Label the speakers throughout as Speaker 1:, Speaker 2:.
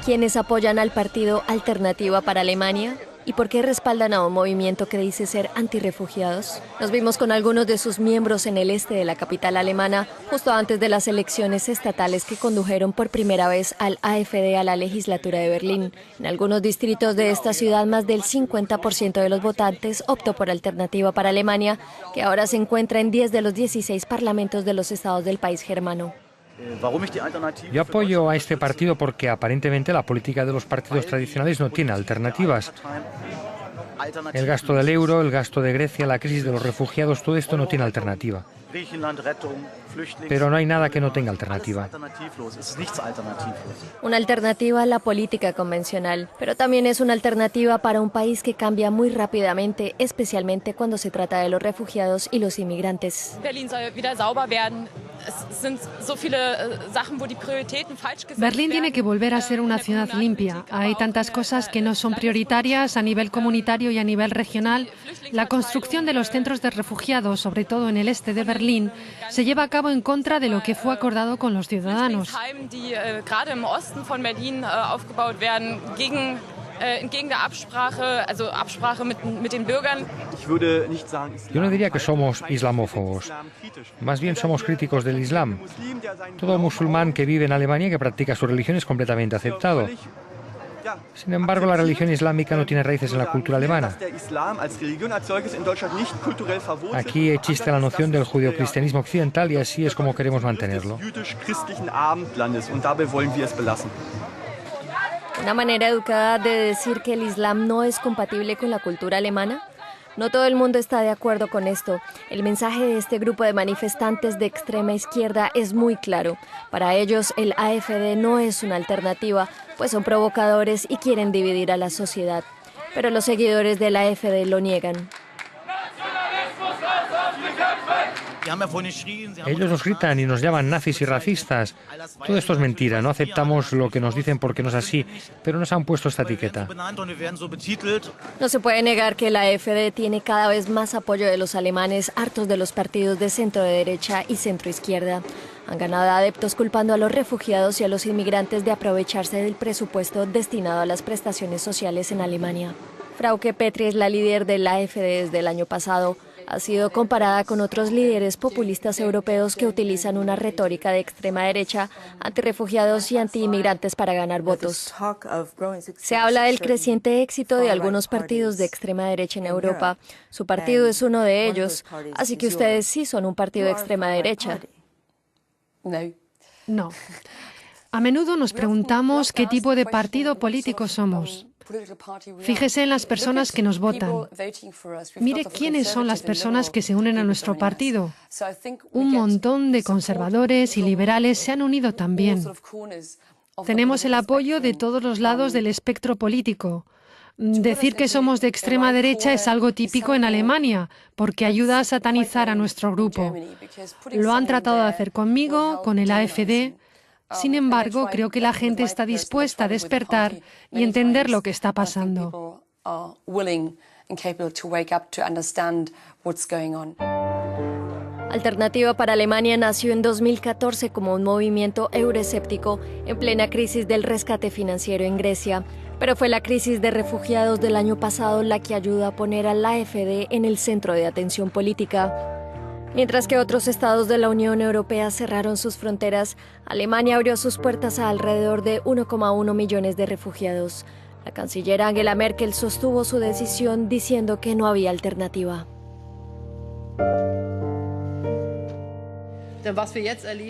Speaker 1: ¿Quiénes apoyan al partido Alternativa para Alemania? ¿Y por qué respaldan a un movimiento que dice ser antirrefugiados? Nos vimos con algunos de sus miembros en el este de la capital alemana, justo antes de las elecciones estatales que condujeron por primera vez al AfD a la legislatura de Berlín. En algunos distritos de esta ciudad, más del 50% de los votantes optó por Alternativa para Alemania, que ahora se encuentra en 10 de los 16 parlamentos de los estados del país germano.
Speaker 2: Yo apoyo a este partido porque aparentemente la política de los partidos tradicionales no tiene alternativas. El gasto del euro, el gasto de Grecia, la crisis de los refugiados, todo esto no tiene alternativa. Pero no hay nada que no tenga alternativa.
Speaker 1: Una alternativa a la política convencional, pero también es una alternativa para un país que cambia muy rápidamente, especialmente cuando se trata de los refugiados y los inmigrantes.
Speaker 3: Berlín tiene que volver a ser una ciudad limpia. Hay tantas cosas que no son prioritarias a nivel comunitario y a nivel regional. La construcción de los centros de refugiados, sobre todo en el este de Berlín, se lleva a cabo en contra de lo que fue acordado con los ciudadanos.
Speaker 2: Yo no diría que somos islamófobos, más bien somos críticos del Islam. Todo musulmán que vive en Alemania y que practica su religión es completamente aceptado. Sin embargo, la religión islámica no tiene raíces en la cultura alemana. Aquí existe la noción del judeocristianismo occidental y así es como queremos mantenerlo.
Speaker 1: ¿Una manera educada de decir que el Islam no es compatible con la cultura alemana? No todo el mundo está de acuerdo con esto. El mensaje de este grupo de manifestantes de extrema izquierda es muy claro. Para ellos, el AfD no es una alternativa, pues son provocadores y quieren dividir a la sociedad. Pero los seguidores del AfD lo niegan.
Speaker 2: Ellos nos gritan y nos llaman nazis y racistas. Todo esto es mentira, no aceptamos lo que nos dicen porque no es así, pero nos han puesto esta etiqueta.
Speaker 1: No se puede negar que la AfD tiene cada vez más apoyo de los alemanes hartos de los partidos de centro de derecha y centro izquierda. Han ganado adeptos culpando a los refugiados y a los inmigrantes de aprovecharse del presupuesto destinado a las prestaciones sociales en Alemania. Frauke Petry es la líder de la AfD desde el año pasado. Ha sido comparada con otros líderes populistas europeos que utilizan una retórica de extrema derecha, antirrefugiados y antiinmigrantes para ganar votos. Se habla del creciente éxito de algunos partidos de extrema derecha en Europa. Su partido es uno de ellos, así que ustedes sí son un partido de extrema derecha.
Speaker 3: No. A menudo nos preguntamos qué tipo de partido político somos. Fíjese en las personas que nos votan. Mire quiénes son las personas que se unen a nuestro partido. Un montón de conservadores y liberales se han unido también. Tenemos el apoyo de todos los lados del espectro político. Decir que somos de extrema derecha es algo típico en Alemania, porque ayuda a satanizar a nuestro grupo. Lo han tratado de hacer conmigo, con el AfD. Sin embargo, creo que la gente está dispuesta a despertar y entender lo que está pasando.
Speaker 1: Alternativa para Alemania nació en 2014 como un movimiento euroescéptico en plena crisis del rescate financiero en Grecia, pero fue la crisis de refugiados del año pasado la que ayudó a poner al AfD en el centro de atención política. Mientras que otros estados de la Unión Europea cerraron sus fronteras, Alemania abrió sus puertas a alrededor de 1,1 millones de refugiados. La canciller Angela Merkel sostuvo su decisión diciendo que no había alternativa.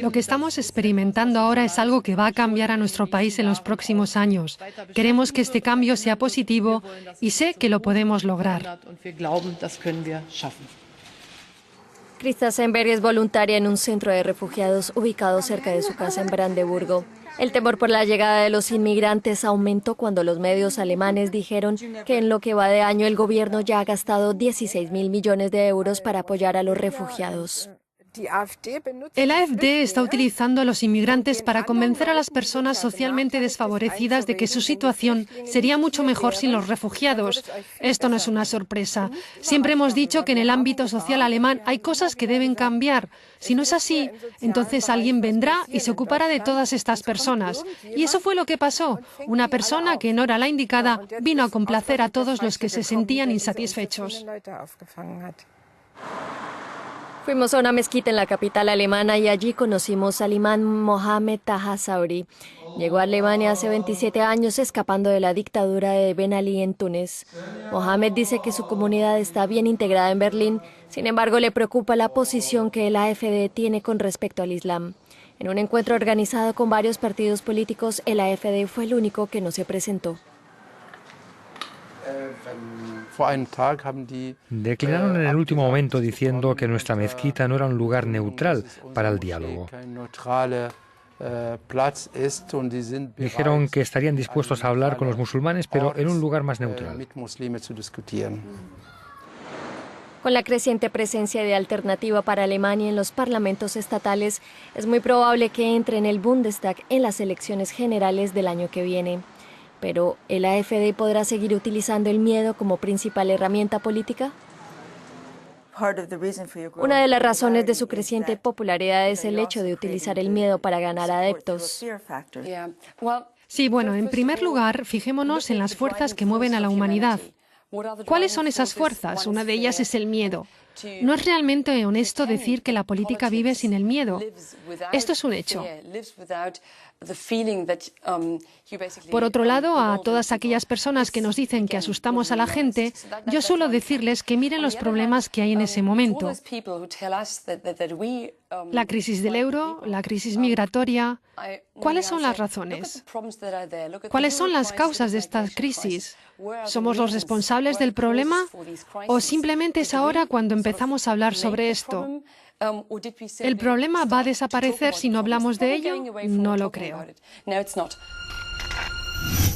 Speaker 3: Lo que estamos experimentando ahora es algo que va a cambiar a nuestro país en los próximos años. Queremos que este cambio sea positivo y sé que lo podemos lograr.
Speaker 1: Christa Senberg es voluntaria en un centro de refugiados ubicado cerca de su casa en Brandeburgo. El temor por la llegada de los inmigrantes aumentó cuando los medios alemanes dijeron que en lo que va de año el gobierno ya ha gastado 16.000 millones de euros para apoyar a los refugiados.
Speaker 3: El AfD está utilizando a los inmigrantes para convencer a las personas socialmente desfavorecidas de que su situación sería mucho mejor sin los refugiados. Esto no es una sorpresa. Siempre hemos dicho que en el ámbito social alemán hay cosas que deben cambiar. Si no es así, entonces alguien vendrá y se ocupará de todas estas personas. Y eso fue lo que pasó. Una persona que no era la indicada vino a complacer a todos los que se sentían insatisfechos.
Speaker 1: Fuimos a una mezquita en la capital alemana y allí conocimos al imán Mohamed Taha Sauri. Llegó a Alemania hace 27 años escapando de la dictadura de Ben Ali en Túnez. Mohamed dice que su comunidad está bien integrada en Berlín, sin embargo le preocupa la posición que el AfD tiene con respecto al Islam. En un encuentro organizado con varios partidos políticos, el AfD fue el único que no se presentó.
Speaker 2: Declinaron en el último momento diciendo que nuestra mezquita no era un lugar neutral para el diálogo. Dijeron que estarían dispuestos a hablar con los musulmanes, pero en un lugar más neutral.
Speaker 1: Con la creciente presencia de Alternativa para Alemania en los parlamentos estatales, es muy probable que entre en el Bundestag en las elecciones generales del año que viene. Pero, ¿el AfD podrá seguir utilizando el miedo como principal herramienta política? Una de las razones de su creciente popularidad es el hecho de utilizar el miedo para ganar adeptos.
Speaker 3: Sí, bueno, en primer lugar, fijémonos en las fuerzas que mueven a la humanidad. ¿Cuáles son esas fuerzas? Una de ellas es el miedo. No es realmente honesto decir que la política vive sin el miedo. Esto es un hecho. Por otro lado, a todas aquellas personas que nos dicen que asustamos a la gente, yo suelo decirles que miren los problemas que hay en ese momento. La crisis del euro, la crisis migratoria. ¿Cuáles son las razones? ¿Cuáles son las causas de esta crisis? ¿Somos los responsables del problema? ¿O simplemente es ahora cuando empezamos a hablar sobre esto? ¿El problema va a desaparecer si no hablamos de ello? No lo creo.